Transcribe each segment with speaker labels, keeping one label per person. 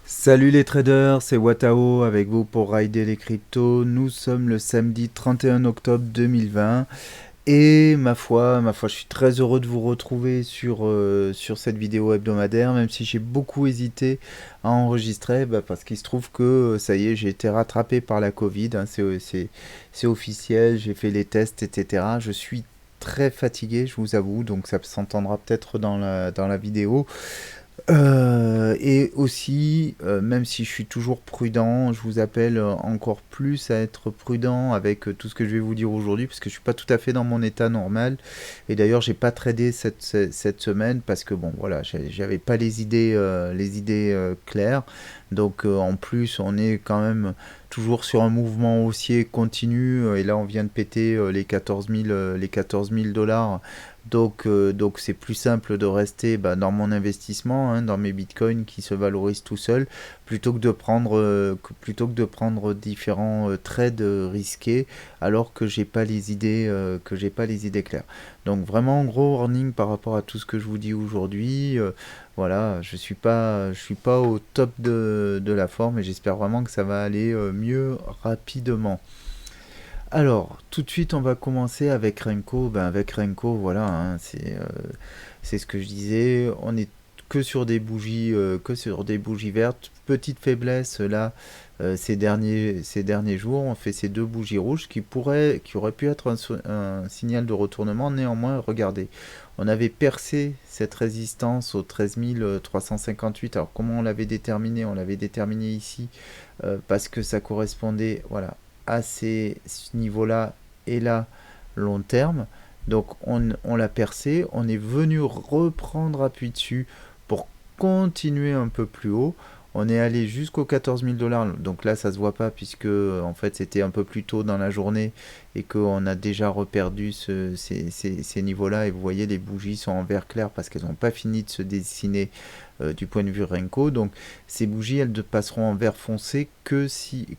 Speaker 1: Salut les traders, c'est Watao avec vous pour rider les cryptos. Nous sommes le samedi 31 octobre 2020 et ma foi, je suis très heureux de vous retrouver sur cette vidéo hebdomadaire, même si j'ai beaucoup hésité à enregistrer, parce qu'il se trouve que ça y est, j'ai été rattrapé par la Covid, hein, c'est officiel, j'ai fait les tests, etc. Je suis très fatigué, je vous avoue, donc ça s'entendra peut-être dans la vidéo. Et aussi, même si je suis toujours prudent, je vous appelle encore plus à être prudent avec tout ce que je vais vous dire aujourd'hui, parce que je suis pas tout à fait dans mon état normal. Et d'ailleurs, j'ai pas tradé cette semaine parce que bon, voilà, j'avais pas les idées claires. Donc, en plus, on est quand même toujours sur un mouvement haussier continu. Et là, on vient de péter les 14 000 dollars. Donc c'est plus simple de rester dans mon investissement, hein, dans mes bitcoins qui se valorisent tout seuls, plutôt que de prendre différents trades risqués alors que j'ai pas les idées claires. Donc vraiment gros warning par rapport à tout ce que je vous dis aujourd'hui. Voilà, je suis pas au top de la forme et j'espère vraiment que ça va aller mieux rapidement. Alors, tout de suite, on va commencer avec Renko. Avec Renko, voilà, hein, c'est ce que je disais. On est que sur des bougies vertes. Petite faiblesse là, ces derniers jours. On fait ces deux bougies rouges qui auraient pu être un signal de retournement. Néanmoins, regardez, on avait percé cette résistance au 13 358. Alors, comment on l'avait déterminé? On l'avait déterminé ici parce que ça correspondait, voilà, à ces niveaux-là et là, long terme. Donc on l'a percé, on est venu reprendre appui dessus pour continuer un peu plus haut. On est allé jusqu'aux 14 000 dollars. Donc là, ça se voit pas puisque en fait c'était un peu plus tôt dans la journée et qu'on a déjà reperdu ces niveaux-là. Et vous voyez, les bougies sont en vert clair parce qu'elles n'ont pas fini de se dessiner du point de vue Renko. Donc ces bougies, elles ne passeront en vert foncé que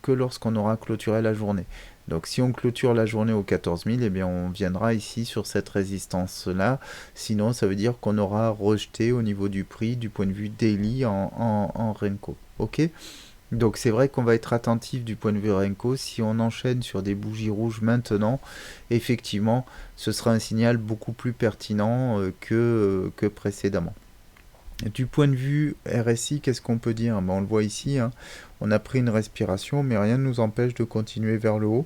Speaker 1: lorsqu'on aura clôturé la journée. Donc si on clôture la journée aux 14 000, eh bien on viendra ici sur cette résistance-là. Sinon, ça veut dire qu'on aura rejeté au niveau du prix du point de vue daily en Renko. Ok? Donc c'est vrai qu'on va être attentif du point de vue Renko. Si on enchaîne sur des bougies rouges maintenant, effectivement, ce sera un signal beaucoup plus pertinent que précédemment. Du point de vue RSI, qu'est-ce qu'on peut dire? On le voit ici, hein, on a pris une respiration, mais rien ne nous empêche de continuer vers le haut.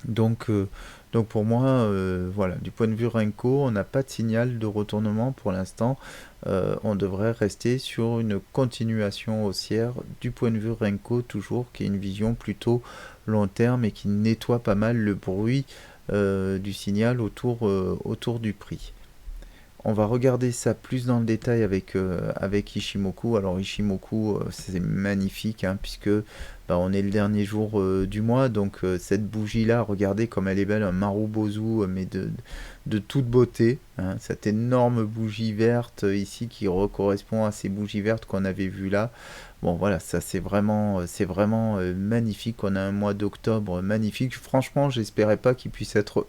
Speaker 1: Donc, euh, donc pour moi, voilà, du point de vue Renko, on n'a pas de signal de retournement pour l'instant. On devrait rester sur une continuation haussière du point de vue Renko, toujours, qui est une vision plutôt long terme et qui nettoie pas mal le bruit du signal autour du prix. On va regarder ça plus dans le détail avec Ishimoku. Alors Ishimoku, c'est magnifique, hein, puisque on est le dernier jour du mois. Donc cette bougie-là, regardez comme elle est belle, un Marubozu, mais de toute beauté, hein. Cette énorme bougie verte ici qui correspond à ces bougies vertes qu'on avait vues là. Bon voilà, ça c'est vraiment magnifique. On a un mois d'octobre magnifique. Franchement, j'espérais pas qu'il puisse être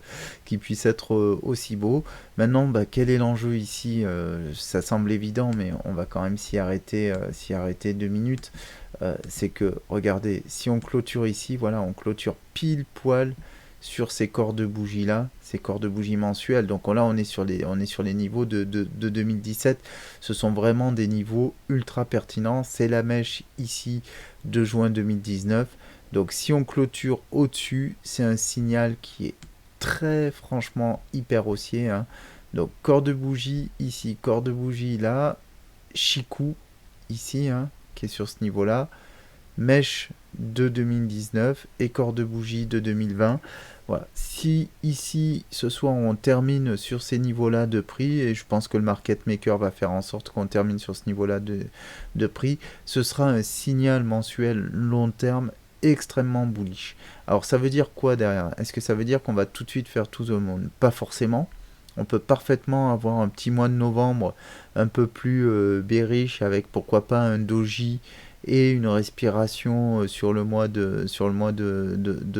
Speaker 1: aussi beau. Maintenant, quel est l'enjeu ici? Ça semble évident, mais on va quand même s'y arrêter 2 minutes. C'est que, regardez, si on clôture ici, voilà, on clôture pile poil sur ces corps de bougies là, ces corps de bougies mensuels. Donc là, on est sur les niveaux de 2017. Ce sont vraiment des niveaux ultra pertinents. C'est la mèche ici de juin 2019. Donc si on clôture au-dessus, c'est un signal qui est très franchement hyper haussier, hein. Donc corps de bougie ici, corps de bougie là, Chikou ici, hein, qui est sur ce niveau-là, mèche de 2019 et corps de bougie de 2020. Voilà. Si ici, ce soir, on termine sur ces niveaux-là de prix, et je pense que le market maker va faire en sorte qu'on termine sur ce niveau-là de prix, ce sera un signal mensuel long terme extrêmement bullish. Alors ça veut dire quoi derrière? Est-ce que ça veut dire qu'on va tout de suite faire tout le monde? Pas forcément. On peut parfaitement avoir un petit mois de novembre un peu plus bearish avec pourquoi pas un doji et une respiration sur le mois de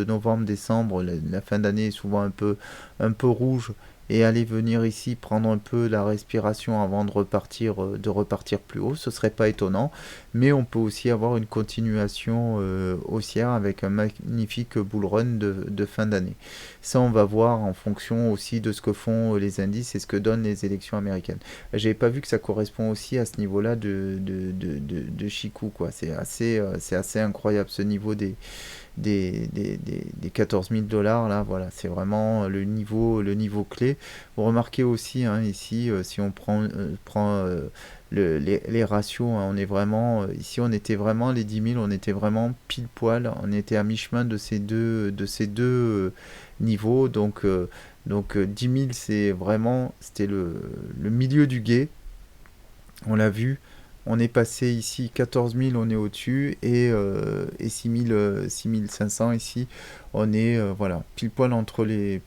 Speaker 1: novembre-décembre. La fin d'année est souvent un peu rouge et aller venir ici prendre un peu la respiration avant de repartir plus haut, ce serait pas étonnant, mais on peut aussi avoir une continuation haussière avec un magnifique bull run de fin d'année. Ça, on va voir en fonction aussi de ce que font les indices et ce que donnent les élections américaines. J'avais pas vu que ça correspond aussi à ce niveau-là de Chikou, quoi. C'est assez incroyable ce niveau des 14 000 dollars là, voilà, c'est vraiment le niveau clé. Vous remarquez aussi hein, ici, si on prend les ratios, hein, on est vraiment, ici on était vraiment, les 10 000, on était vraiment pile poil, on était à mi-chemin de ces deux niveaux, donc 10 000 c'est vraiment, c'était le milieu du gué, on l'a vu, on est passé ici 14 000, on est au-dessus, et 6 000, 6 500 ici, on est voilà, pile poil entre les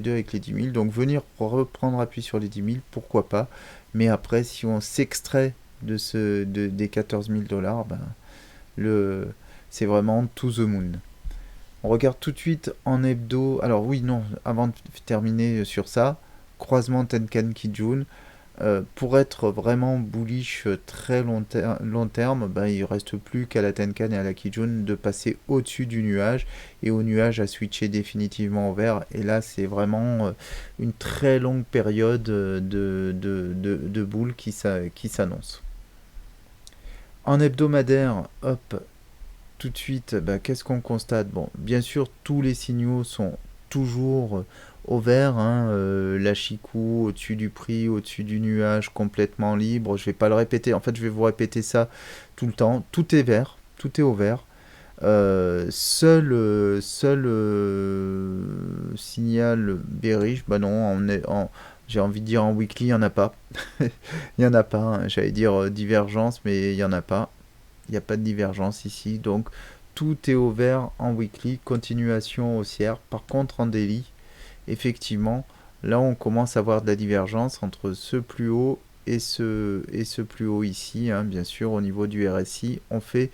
Speaker 1: deux avec les 10 000. Donc venir reprendre appui sur les 10 000, pourquoi pas. Mais après, si on s'extrait des 14 000 dollars, ben, c'est vraiment to the moon. On regarde tout de suite en hebdo. Alors oui, non, avant de terminer sur ça, croisement Tenkan Kijun. Pour être vraiment bullish très long terme, ben, il ne reste plus qu'à la Tenkan et à la Kijun de passer au-dessus du nuage et au nuage à switcher définitivement au vert. Et là, c'est vraiment une très longue période de boule qui s'annonce. En hebdomadaire, hop, tout de suite, bah, qu'est-ce qu'on constate? Bon, bien sûr, tous les signaux sont toujours au vert. Hein, la Chikou au-dessus du prix, au-dessus du nuage, complètement libre. Je vais pas le répéter. En fait, je vais vous répéter ça tout le temps. Tout est vert, tout est au vert. Seul signal bearish, bah non, j'ai envie de dire en weekly, il n'y en a pas. Il n'y en a pas. Hein. J'allais dire divergence, mais il n'y en a pas. Il n'y a pas de divergence ici, donc tout est au vert en weekly, continuation haussière. Par contre en daily, effectivement, là on commence à voir de la divergence entre ce plus haut et ce plus haut ici, hein, bien sûr au niveau du RSI, on fait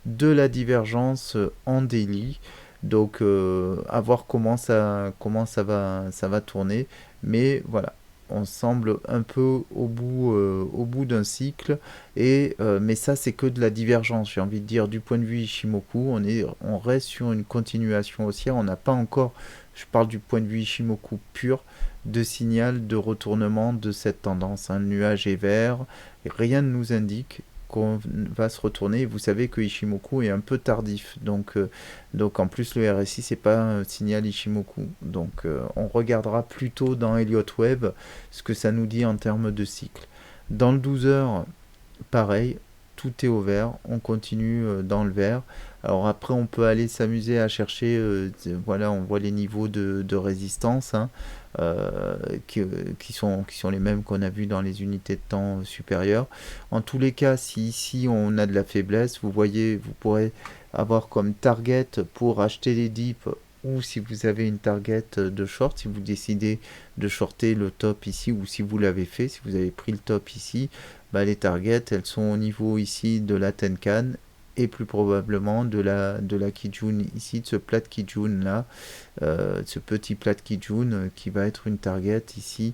Speaker 1: de la divergence en daily. Donc à voir ça va tourner, mais voilà, on semble un peu au bout d'un cycle, mais ça c'est que de la divergence, j'ai envie de dire, du point de vue Ishimoku, on reste sur une continuation haussière, on n'a pas encore, je parle du point de vue Ishimoku pur, de signal de retournement de cette tendance. Hein. Le nuage est vert, et rien ne nous indique qu'on va se retourner. Vous savez que Ishimoku est un peu tardif, donc en plus le RSI c'est pas un signal Ishimoku. Donc on regardera plutôt dans Elliott Web ce que ça nous dit en termes de cycle. Dans le 12 heures, pareil, tout est au vert, on continue dans le vert. Alors après, on peut aller s'amuser à chercher, voilà, on voit les niveaux de résistance hein, euh, qui, qui sont les mêmes qu'on a vu dans les unités de temps supérieures. En tous les cas, si ici on a de la faiblesse, vous voyez, vous pourrez avoir comme target pour acheter les dips ou si vous avez une target de short, si vous décidez de shorter le top ici ou si vous l'avez fait, si vous avez pris le top ici, bah, les targets elles sont au niveau ici de la Tenkan et plus probablement de la Kijun ici, de ce plat de Kijun là, ce petit plat de Kijun qui va être une target ici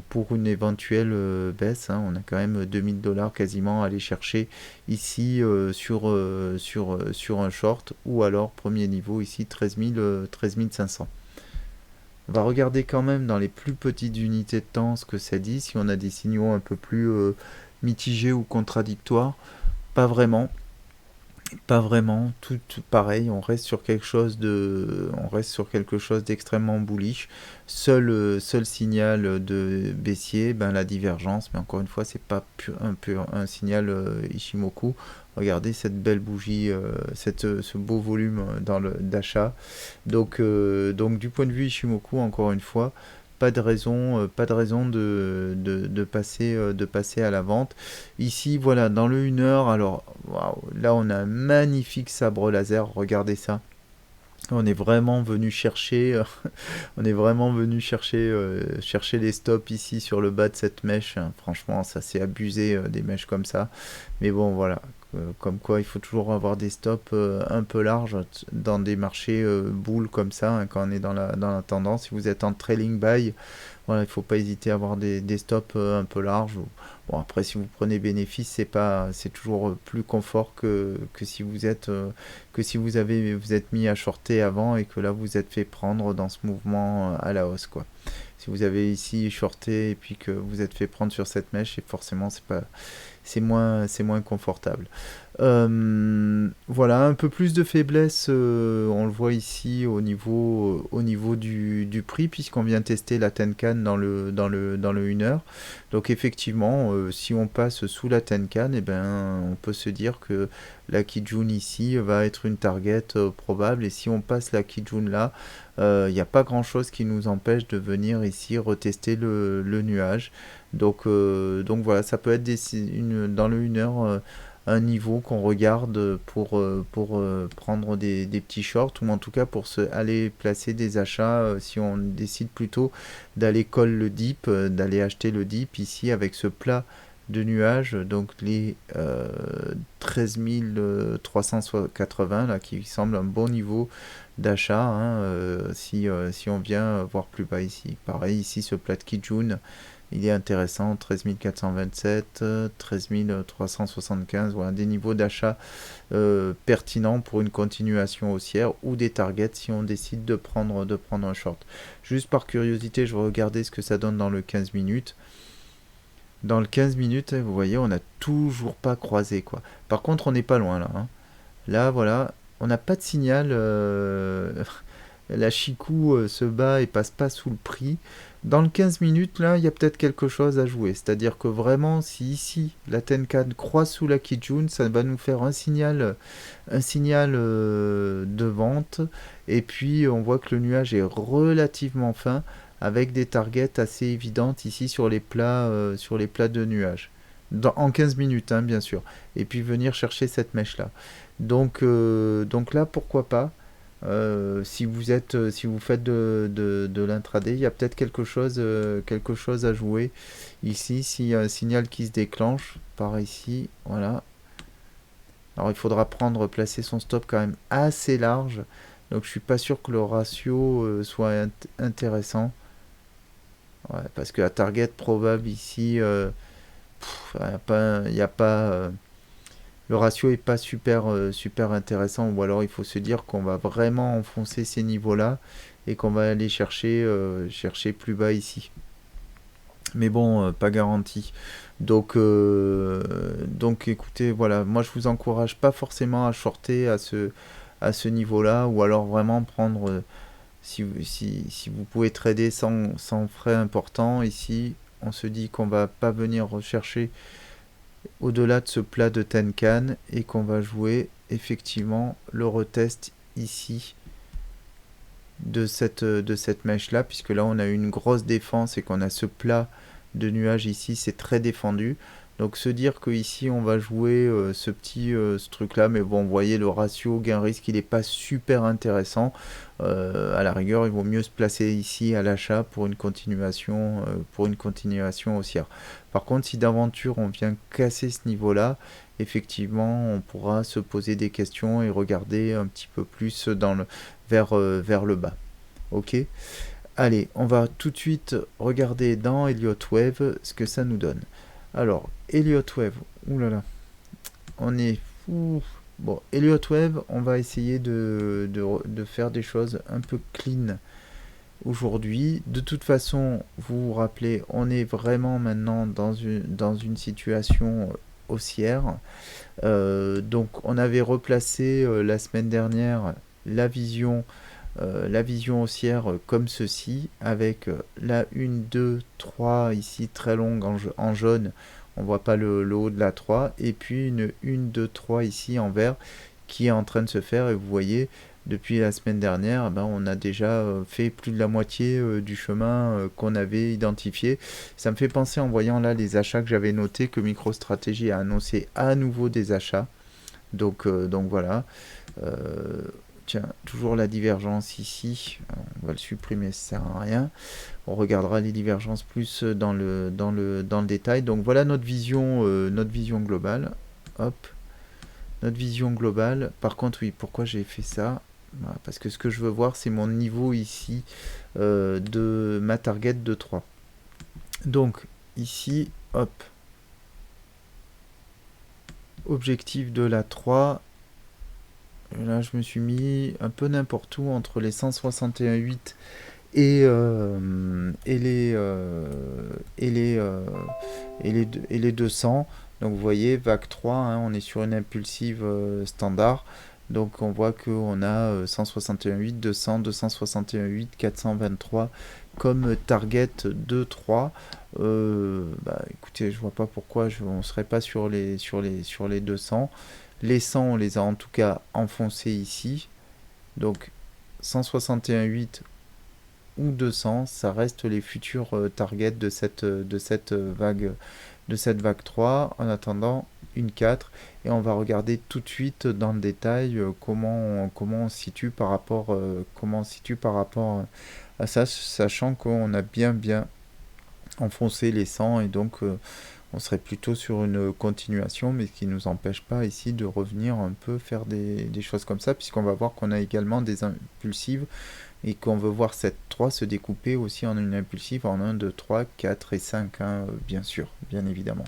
Speaker 1: pour une éventuelle baisse. Hein. On a quand même 2000 dollars quasiment à aller chercher ici sur un short ou alors premier niveau ici 13 500. On va regarder quand même dans les plus petites unités de temps ce que ça dit, si on a des signaux un peu plus mitigés ou contradictoires. Pas vraiment. Pas vraiment, tout pareil, on reste sur quelque chose d'extrêmement bullish. Seul signal de baissier, ben la divergence, mais encore une fois, c'est pas un signal Ishimoku. Regardez cette belle bougie, ce beau volume d'achat. Donc du point de vue Ishimoku, encore une fois, pas de raison de passer à la vente. Ici, voilà, dans le 1 heure, alors, waouh, là, on a un magnifique sabre laser, regardez ça. On est vraiment venu chercher, on est vraiment venu chercher les stops ici sur le bas de cette mèche. Franchement, ça c'est abusé des mèches comme ça. Mais bon, voilà. Comme quoi, il faut toujours avoir des stops un peu larges dans des marchés boules comme ça, hein, quand on est dans la tendance. Si vous êtes en trailing buy, voilà, il ne faut pas hésiter à avoir des stops un peu larges. Bon, après, si vous prenez bénéfice, c'est toujours plus confort que si vous êtes, que si vous êtes mis à shorter avant et que là vous êtes fait prendre dans ce mouvement à la hausse, quoi. Si vous avez ici shorté et puis que vous êtes fait prendre sur cette mèche, et forcément c'est moins confortable. Voilà, un peu plus de faiblesse, on le voit ici au niveau du prix, puisqu'on vient tester la Tenkan dans le 1 heure. Donc effectivement, si on passe sous la Tenkan, eh ben, on peut se dire que la Kijun ici va être une target probable. Et si on passe la Kijun là, il n'y a pas grand chose qui nous empêche de venir ici retester le nuage. Donc voilà, ça peut être dans le 1 heure un niveau qu'on regarde pour prendre des petits shorts, ou en tout cas pour aller placer des achats si on décide plutôt d'aller call le dip, d'aller acheter le dip ici avec ce plat de nuages, donc les 13 380 là, qui semble un bon niveau d'achat, hein, si on vient voir plus bas ici. Pareil ici, ce plat de Kijun, il est intéressant, 13 427, 13 375, voilà, des niveaux d'achat pertinents pour une continuation haussière ou des targets si on décide de prendre un short. Juste par curiosité, je vais regarder ce que ça donne dans le 15 minutes. Dans le 15 minutes, vous voyez, on n'a toujours pas croisé, quoi. Par contre, on n'est pas loin là, hein. Là, voilà, on n'a pas de signal. La Chikou se bat et passe pas sous le prix. Dans le 15 minutes, là, il y a peut-être quelque chose à jouer. C'est-à-dire que vraiment, si ici, la Tenkan croise sous la Kijun, ça va nous faire un signal de vente. Et puis, on voit que le nuage est relativement fin, avec des targets assez évidentes ici sur les plats de nuages. En 15 minutes, hein, bien sûr. Et puis venir chercher cette mèche-là. Donc là, pourquoi pas, si vous faites de l'intraday, il y a peut-être quelque chose à jouer ici. S'il y a un signal qui se déclenche par ici, voilà. Alors il faudra placer son stop quand même assez large. Donc je suis pas sûr que le ratio soit intéressant. Ouais, parce que la target probable ici, y a pas le ratio est pas super intéressant, ou alors il faut se dire qu'on va vraiment enfoncer ces niveaux-là et qu'on va aller chercher plus bas ici. Mais bon, pas garanti. Donc écoutez, voilà, moi je vous encourage pas forcément à shorter à ce niveau-là, ou alors vraiment prendre, si vous pouvez trader sans frais importants, ici, on se dit qu'on va pas venir rechercher au-delà de ce plat de Tenkan et qu'on va jouer effectivement le retest ici de cette mèche là, puisque là on a une grosse défense et qu'on a ce plat de nuages ici, c'est très défendu. Donc se dire que ici on va jouer ce truc là, mais bon, vous voyez, le ratio gain risque il n'est pas super intéressant. À la rigueur, il vaut mieux se placer ici à l'achat pour une continuation haussière. Par contre, si d'aventure on vient casser ce niveau là, effectivement on pourra se poser des questions et regarder un petit peu plus vers le bas. Ok. Allez, on va tout de suite regarder dans Elliott Wave ce que ça nous donne. Alors, Elliott Wave, oulala, on est fou. Bon, Elliott Wave, on va essayer de faire des choses un peu clean aujourd'hui. De toute façon, vous vous rappelez, on est vraiment maintenant dans une situation haussière. Donc, on avait replacé la semaine dernière la vision haussière comme ceci, avec la 1, 2, 3 ici très longue en jaune, on voit pas le haut de la 3, et puis une 1, 2, 3 ici en vert qui est en train de se faire, et vous voyez, depuis la semaine dernière, ben, on a déjà fait plus de la moitié du chemin qu'on avait identifié. Ça me fait penser, en voyant là les achats que j'avais notés, que MicroStrategy a annoncé à nouveau des achats. Donc voilà. Euh, Tiens, toujours la divergence ici. On va le supprimer, ça sert à rien. On regardera les divergences plus dans le détail. Donc voilà notre vision globale. Hop. notre vision globale. Par contre, oui, pourquoi j'ai fait ça? Voilà, parce que ce que je veux voir, c'est mon niveau ici de ma target de 3. Donc, ici, hop, objectif de la 3. Et là, je me suis mis un peu n'importe où entre les 161,8 et les 200. Donc vous voyez, vague 3, hein, on est sur une impulsive standard. Donc on voit qu'on a 161,8, 200, 261,8, 423 comme target de 3. Écoutez, je vois pas pourquoi on ne serait pas sur les 200. Les 100, on les a en tout cas enfoncés ici. Donc 161,8 ou 200, ça reste les futurs targets de cette vague 3. En attendant, une 4. Et on va regarder tout de suite dans le détail comment on se situe par rapport, à ça, sachant qu'on a bien enfoncé les 100 et donc on serait plutôt sur une continuation, mais ce qui ne nous empêche pas ici de revenir un peu faire des choses comme ça, puisqu'on va voir qu'on a également des impulsives et qu'on veut voir cette 3 se découper aussi en une impulsive en 1, 2, 3, 4 et 5, hein, bien sûr, bien évidemment.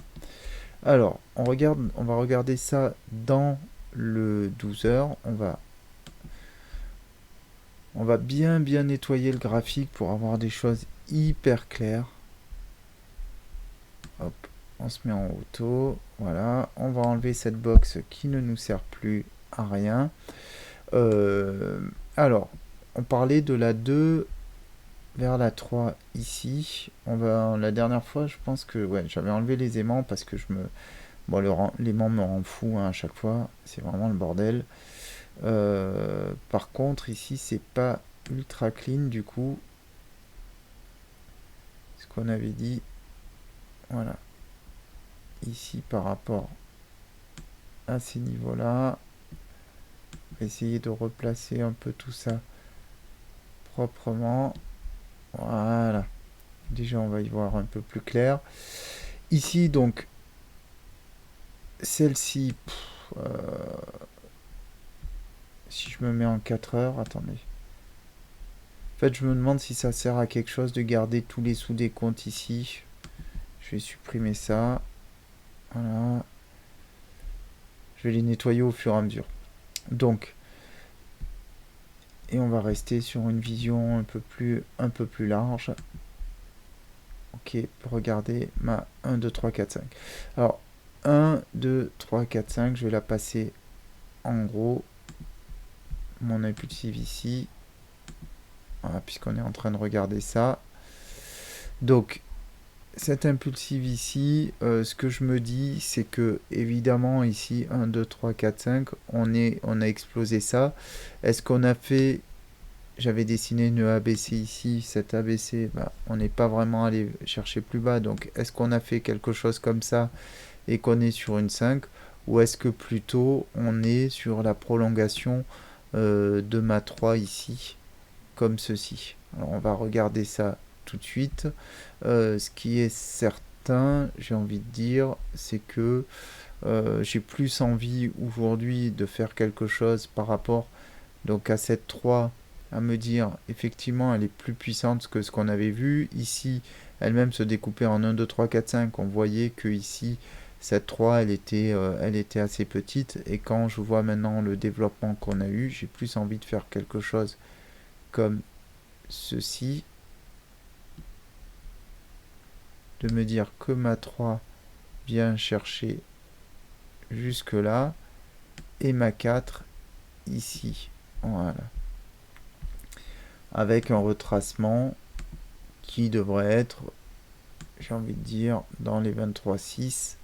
Speaker 1: Alors, on va regarder ça dans le 12 heures. On va bien nettoyer le graphique pour avoir des choses hyper claires. Hop, on se met en auto. Voilà, on va enlever cette box qui ne nous sert plus à rien. Alors, on parlait de la 2 vers la 3 ici. La dernière fois, je pense que ouais, j'avais enlevé les aimants parce que l'aimant me rend fou, hein, à chaque fois. C'est vraiment le bordel. Par contre, ici, c'est pas ultra clean du coup. Ce qu'on avait dit. Voilà. Ici, par rapport à ces niveaux-là. Essayer de replacer un peu tout ça proprement. Voilà. Déjà, on va y voir un peu plus clair. Ici, donc, celle-ci, si je me mets en 4 heures, attendez. En fait, je me demande si ça sert à quelque chose de garder tous les sous-décomptes ici. Je vais supprimer ça. Voilà. Je vais les nettoyer au fur et à mesure. Donc, et on va rester sur une vision un peu plus large. Ok, regardez ma 1, 2, 3, 4, 5. Alors, 1, 2, 3, 4, 5, je vais la passer en gros. Mon impulsive ici. Voilà, puisqu'on est en train de regarder ça. Donc, cette impulsive ici, ce que je me dis, c'est que, évidemment, ici, 1, 2, 3, 4, 5, on a explosé ça. Est-ce qu'on a fait... J'avais dessiné une ABC ici, cette ABC, on n'est pas vraiment allé chercher plus bas. Donc, est-ce qu'on a fait quelque chose comme ça et qu'on est sur une 5, ou est-ce que plutôt on est sur la prolongation de ma 3 ici, comme ceci. Alors, on va regarder ça tout de suite. Ce qui est certain, j'ai envie de dire, c'est que j'ai plus envie aujourd'hui de faire quelque chose par rapport donc à cette 3, à me dire effectivement elle est plus puissante que ce qu'on avait vu. Ici, elle-même se découpait en 1, 2, 3, 4, 5. On voyait que ici, cette 3, elle était assez petite. Et quand je vois maintenant le développement qu'on a eu, j'ai plus envie de faire quelque chose comme ceci. De me dire que ma 3 vient chercher jusque là. Et ma 4 ici. Voilà. Avec un retracement qui devrait être, j'ai envie de dire, dans les 23,6.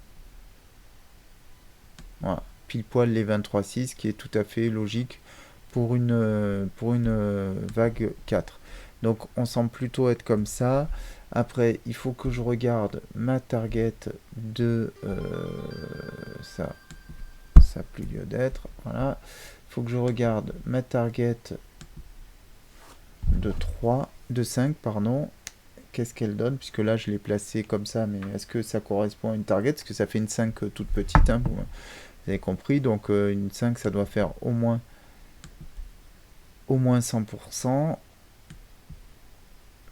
Speaker 1: Voilà, pile poil les 23,6, qui est tout à fait logique pour une vague 4. Donc on semble plutôt être comme ça. Après, il faut que je regarde ma target de ça n'a plus lieu d'être. Voilà. Il faut que je regarde ma target de 5, pardon. Qu'est-ce qu'elle donne, puisque là je l'ai placée comme ça, mais est-ce que ça correspond à une target? Est-ce que ça fait une 5 toute petite, hein, Vous avez compris, donc une 5 ça doit faire au moins 100%.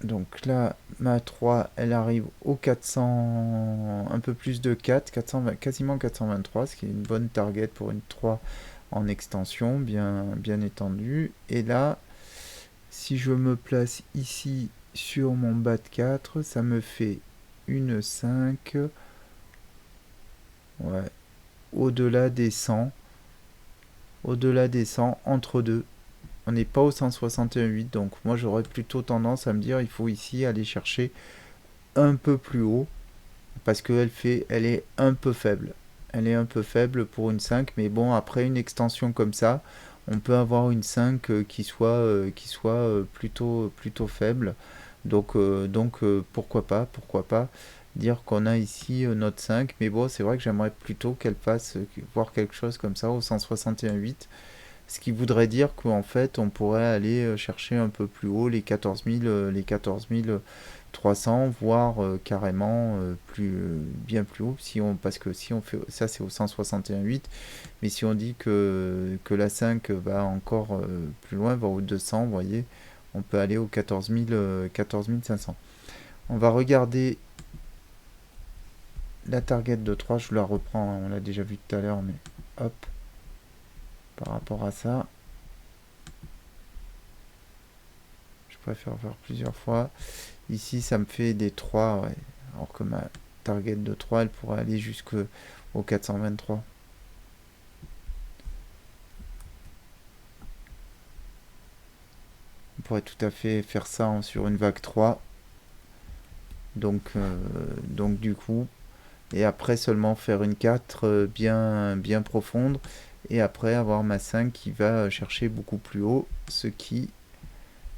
Speaker 1: Donc là, ma 3, elle arrive au 400, un peu plus de 4, 420, quasiment 423, ce qui est une bonne target pour une 3 en extension, bien étendue. Et là, si je me place ici sur mon bas de 4, ça me fait une 5, ouais, au-delà des 100, entre deux. On n'est pas au 161,8, donc moi j'aurais plutôt tendance à me dire il faut ici aller chercher un peu plus haut, parce elle est un peu faible. Elle est un peu faible pour une 5, mais bon, après une extension comme ça, on peut avoir une 5 qui soit plutôt faible. Donc pourquoi pas dire qu'on a ici notre 5, mais bon, c'est vrai que j'aimerais plutôt qu'elle fasse voir quelque chose comme ça au 161,8. Ce qui voudrait dire qu'en fait, on pourrait aller chercher un peu plus haut les 14 000, les 14 300, voire carrément bien plus haut. Parce que si on fait ça, c'est au 161,8. Mais si on dit que la 5 va encore plus loin, va au 200, vous voyez, on peut aller au 14 500. On va regarder la target de 3. Je la reprends, on l'a déjà vu tout à l'heure, mais hop, par rapport à ça. Je préfère faire plusieurs fois. Ici, ça me fait des 3, ouais. Alors que ma target de 3, elle pourrait aller jusqu'au 423. On pourrait tout à fait faire ça sur une vague 3. Donc du coup, et après seulement faire une 4 bien profonde. Et après avoir ma 5 qui va chercher beaucoup plus haut. Ce qui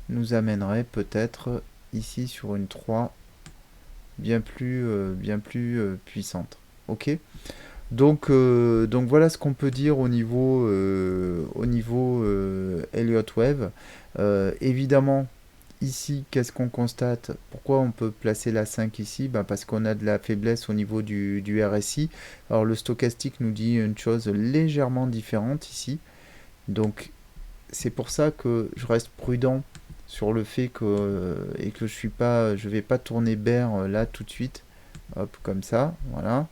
Speaker 1: nous amènerait peut-être ici sur une 3 bien plus puissante. Ok. Donc voilà ce qu'on peut dire au niveau Elliott Wave. Évidemment, ici, qu'est-ce qu'on constate? Pourquoi on peut placer la 5 ici? Ben parce qu'on a de la faiblesse au niveau du RSI. Alors le stochastique nous dit une chose légèrement différente ici. Donc c'est pour ça que je reste prudent sur le fait que je vais pas tourner bear là tout de suite. Hop, comme ça, voilà.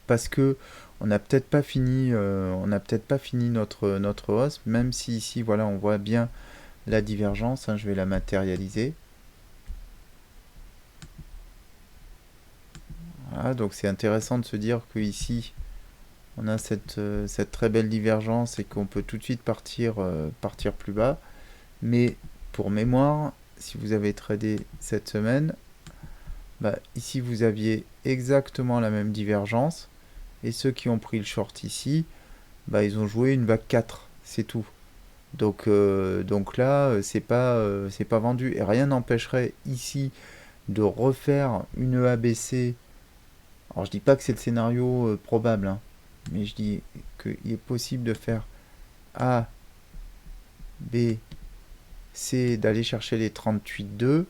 Speaker 1: Parce que on n'a peut-être pas fini, notre hausse, même si ici, voilà, on voit bien la divergence. Hein, je vais la matérialiser. Voilà, donc c'est intéressant de se dire que ici, on a cette très belle divergence et qu'on peut tout de suite partir plus bas. Mais pour mémoire, si vous avez tradé cette semaine, bah, ici vous aviez exactement la même divergence. Et ceux qui ont pris le short ici, bah, ils ont joué une vague 4, c'est tout. Donc là, c'est pas vendu. Et rien n'empêcherait ici de refaire une ABC. Alors je dis pas que c'est le scénario probable, hein, mais je dis qu'il est possible de faire A, B, C, d'aller chercher les 38,2.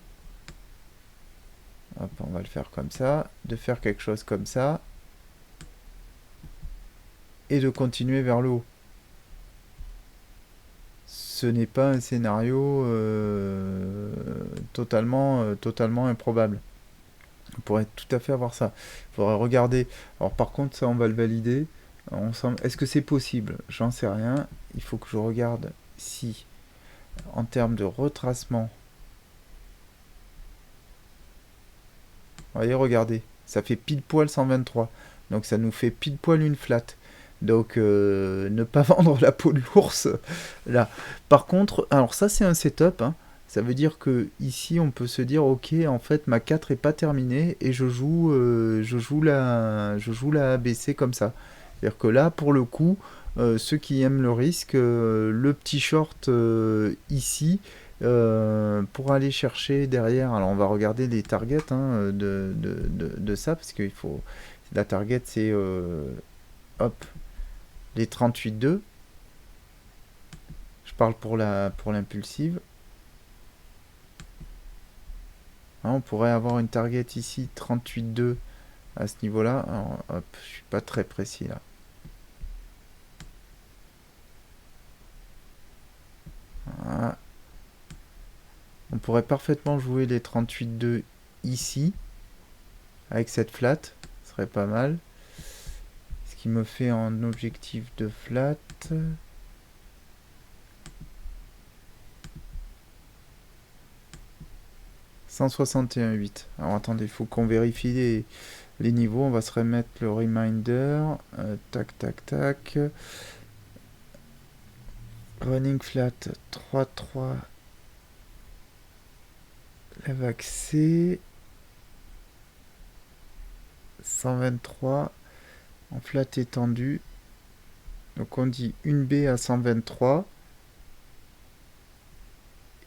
Speaker 1: Hop, on va le faire comme ça. De faire quelque chose comme ça. Et de continuer vers le haut. Ce n'est pas un scénario totalement improbable. On pourrait tout à fait avoir ça. Il faudrait regarder. Alors par contre, ça, on va le valider. Est-ce que c'est possible? J'en sais rien. Il faut que je regarde si, en termes de retracement... Vous voyez, regardez. Ça fait pile poil 123. Donc ça nous fait pile poil une flat. Donc ne pas vendre la peau de l'ours là. Par contre, alors ça c'est un setup. Hein. Ça veut dire que ici on peut se dire ok, en fait ma 4 est pas terminée et je joue la ABC comme ça. C'est-à-dire que là pour le coup, ceux qui aiment le risque, le petit short ici pour aller chercher derrière. Alors on va regarder les targets hein, de ça parce qu'il faut la target c'est hop les 38,2. Je parle pour l'impulsive. Hein, on pourrait avoir une target ici 38,2 à ce niveau-là. Alors, hop, je suis pas très précis là. pourrait parfaitement jouer les 38,2 ici, avec cette flat, ce serait pas mal. Ce qui me fait en objectif de flat. 161,8. Alors attendez, il faut qu'on vérifie les niveaux. On va se remettre le reminder. Tac, tac, tac. Running flat 3,3. La vague C. 123. En flat étendu. Donc on dit une B à 123.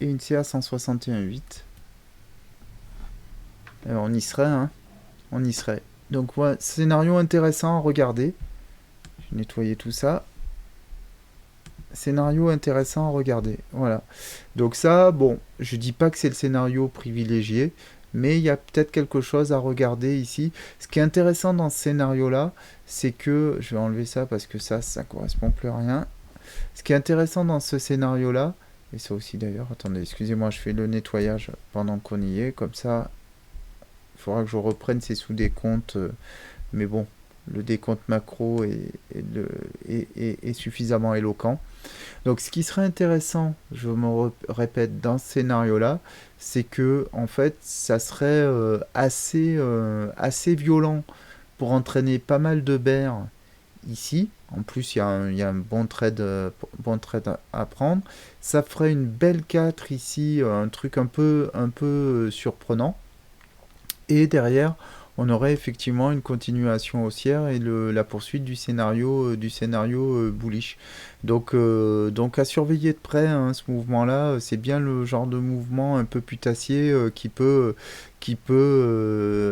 Speaker 1: Et une C à 161,8. On y serait, hein. On y serait. Donc, ouais, scénario intéressant à regarder. Je vais nettoyer tout ça. Scénario intéressant à regarder. Voilà. Donc ça, bon, je dis pas que c'est le scénario privilégié, mais il y a peut-être quelque chose à regarder ici. Ce qui est intéressant dans ce scénario-là, c'est que... Je vais enlever ça parce que ça correspond plus à rien. Ce qui est intéressant dans ce scénario-là, et ça aussi d'ailleurs, attendez, excusez-moi, je fais le nettoyage pendant qu'on y est, comme ça... Il faudra que je reprenne ces sous-décomptes, mais bon, le décompte macro est suffisamment éloquent. Donc ce qui serait intéressant, je me répète, dans ce scénario-là, c'est que en fait, ça serait assez violent pour entraîner pas mal de bears ici. En plus, il y a un bon trade à prendre. Ça ferait une belle 4 ici, un truc un peu surprenant. Et derrière, on aurait effectivement une continuation haussière et la poursuite du scénario bullish. Donc à surveiller de près, hein, ce mouvement-là, c'est bien le genre de mouvement un peu putassier qui peut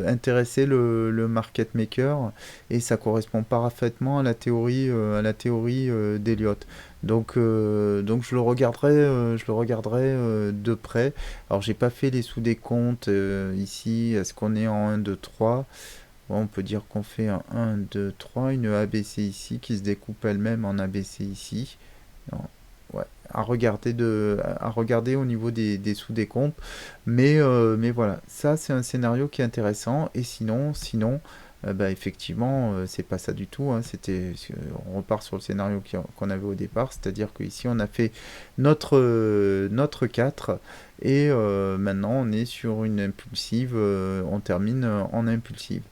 Speaker 1: intéresser le market maker, et ça correspond parfaitement à la théorie d'Elliott. Donc je le regarderai de près. Alors j'ai pas fait les sous-décomptes ici. Est-ce qu'on est en 1, 2, 3 ? Bon, on peut dire qu'on fait un 1, 2, 3, une ABC ici qui se découpe elle-même en ABC ici. Non, ouais, à regarder au niveau des sous-décomptes. Mais voilà, ça c'est un scénario qui est intéressant. Et sinon bah, effectivement, c'est pas ça du tout, hein. On repart sur le scénario qu'on avait au départ, c'est-à-dire qu'ici on a fait notre 4 et maintenant on est sur une impulsive, on termine en impulsive.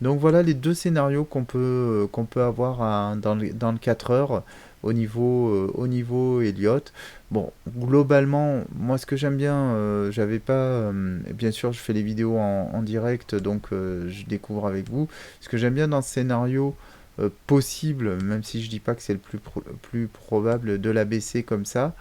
Speaker 1: Donc voilà les deux scénarios qu'on peut avoir dans le 4 heures au niveau Elliott. Bon, globalement, moi ce que j'aime bien, j'avais pas, bien sûr je fais les vidéos en direct, donc je découvre avec vous. Ce que j'aime bien dans ce scénario possible, même si je dis pas que c'est le plus probable de l'ABC comme ça,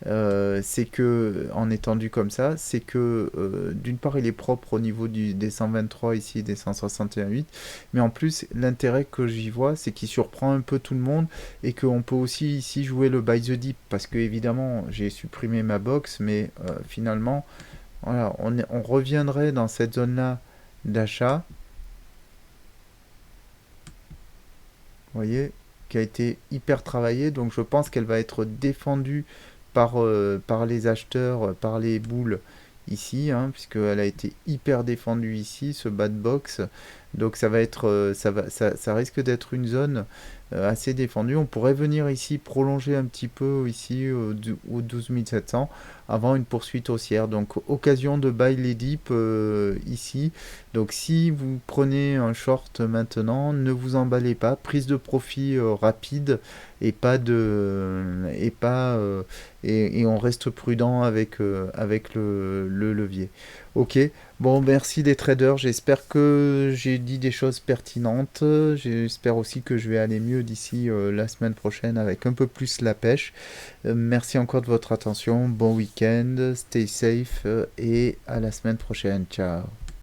Speaker 1: c'est que, en étendu comme ça, c'est que d'une part il est propre au niveau des 123 ici, des 161,8, mais en plus l'intérêt que j'y vois, c'est qu'il surprend un peu tout le monde et qu'on peut aussi ici jouer le buy the dip, parce que évidemment j'ai supprimé ma box, mais finalement voilà, on reviendrait dans cette zone là d'achat, vous voyez, qui a été hyper travaillée, donc je pense qu'elle va être défendue par les acheteurs, par les boules ici, hein, puisqu'elle a été hyper défendue ici, ce bad box. Donc ça va être, ça risque d'être une zone assez défendue. On pourrait venir ici prolonger un petit peu ici au 12 700 avant une poursuite haussière. Donc occasion de buy les dips ici. Donc si vous prenez un short maintenant, ne vous emballez pas. Prise de profit rapide et et on reste prudent avec le levier. Ok, bon, merci les traders, j'espère que j'ai dit des choses pertinentes, j'espère aussi que je vais aller mieux d'ici la semaine prochaine avec un peu plus la pêche. Merci encore de votre attention, bon week-end, stay safe et à la semaine prochaine, ciao.